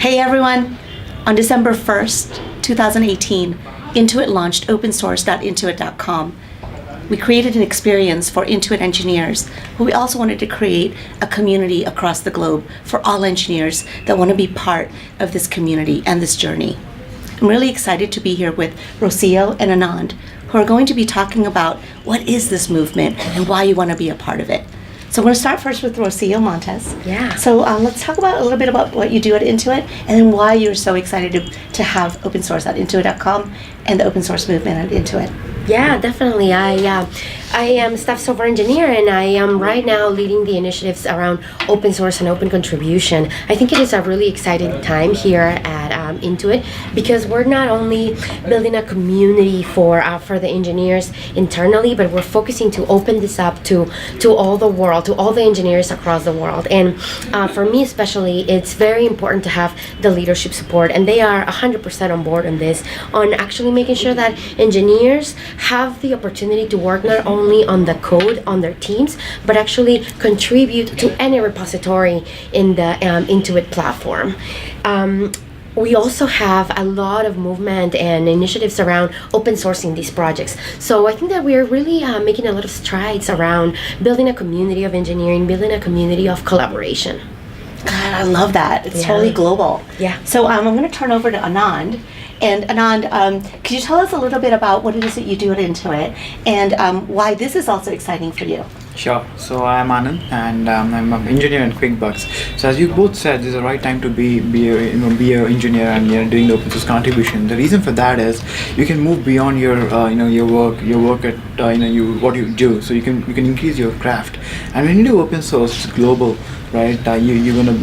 Hey everyone! On December 1st, 2018, Intuit launched OpenSource.intuit.com. We created an experience for Intuit engineers, but we also wanted to create a community across the globe for all engineers that want to be part of this community and this journey. I'm really excited to be here with Rocio and Anand, who are going to be talking about what is this movement and why you want to be a part of it. So we're going to start first with Rocio Montes. Yeah. So let's talk about a little bit about what you do at Intuit and then why you're so excited to have open source at Intuit.com and the open source movement at Intuit. Yeah, definitely. I am staff software engineer, and I am right now leading the initiatives around open source and open contribution. I think it is a really exciting time here at Intuit, because we're not only building a community for the engineers internally, but we're focusing to open this up to all the world, to all the engineers across the world. And for me especially, it's very important to have the leadership support, and they are 100% on board on this, on actually making sure that engineers have the opportunity to work not only on the code on their teams, but actually contribute to any repository in the Intuit platform. We also have a lot of movement and initiatives around open sourcing these projects. So I think that we're really making a lot of strides around building a community of engineering, building a community of collaboration. God, I love that. It's totally global. Yeah. So I'm going to turn over to Anand. And Anand, could you tell us a little bit about what it is that you do at Intuit and why this is also exciting for you? Sure. So I'm Anand, and I'm an engineer in QuickBooks. So as you both said, this is the right time to be an engineer and doing the open source contribution. The reason for that is you can move beyond your your work at what you do. So you can increase your craft. And when you do open source, it's global, right? You're gonna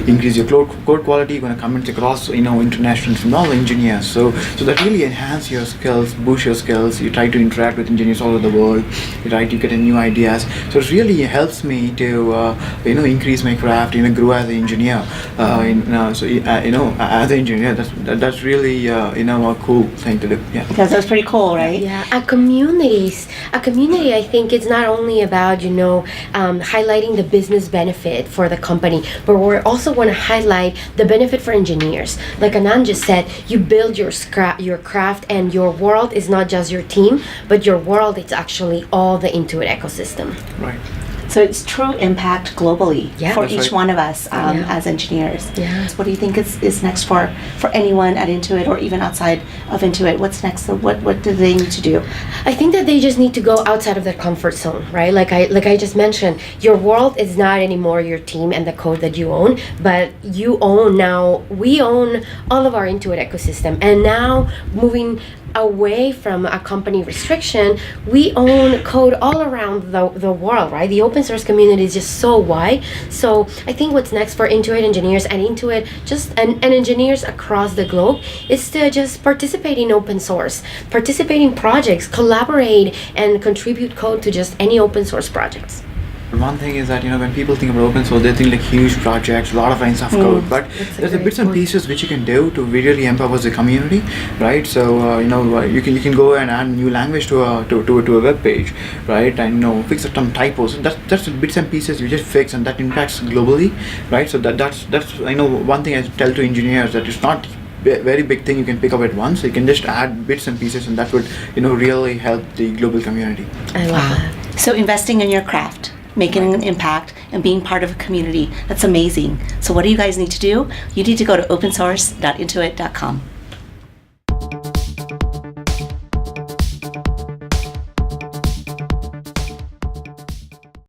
increase your code quality. You're gonna comment across international from all engineers. So that really enhance your skills, boost your skills. You try to interact with engineers all over the world. You get a new ideas. So it really helps me to increase my craft, grow as an engineer. As an engineer, that's really a cool thing to do. Yeah. Because that's pretty cool, right? Yeah, a community. I think it's not only about highlighting the business benefit for the company, but we also want to highlight the benefit for engineers. Like Anand just said, you build your craft, and your world is not just your team, but your world is actually all the Intuit ecosystem. Right. So it's true impact globally for That's each right. one of us as engineers. Yeah. So what do you think is next for anyone at Intuit or even outside of Intuit? What's next? So what do they need to do? I think that they just need to go outside of their comfort zone, right? Like I just mentioned, your world is not anymore your team and the code that you own, but we own all of our Intuit ecosystem. And now moving away from a company restriction, we own code all around the world, right? The open source community is just so wide. So I think what's next for Intuit engineers and Intuit and engineers across the globe is to just participate in open source, participate in projects, collaborate, and contribute code to just any open source projects. One thing is that when people think about open source, they think like huge projects, a lot of lines of code, but there's the bits and pieces which you can do to really empower the community, right? So you can go and add new language to a web page, right? And fix some typos. That's the bits and pieces you just fix, and that impacts globally, right? So that's one thing I tell to engineers, that it's not very big thing you can pick up at once. So you can just add bits and pieces, and that would really help the global community. I love that. So investing in your craft, making an impact, and being part of a community, that's amazing. So what do you guys need to do? You need to go to opensource.intuit.com.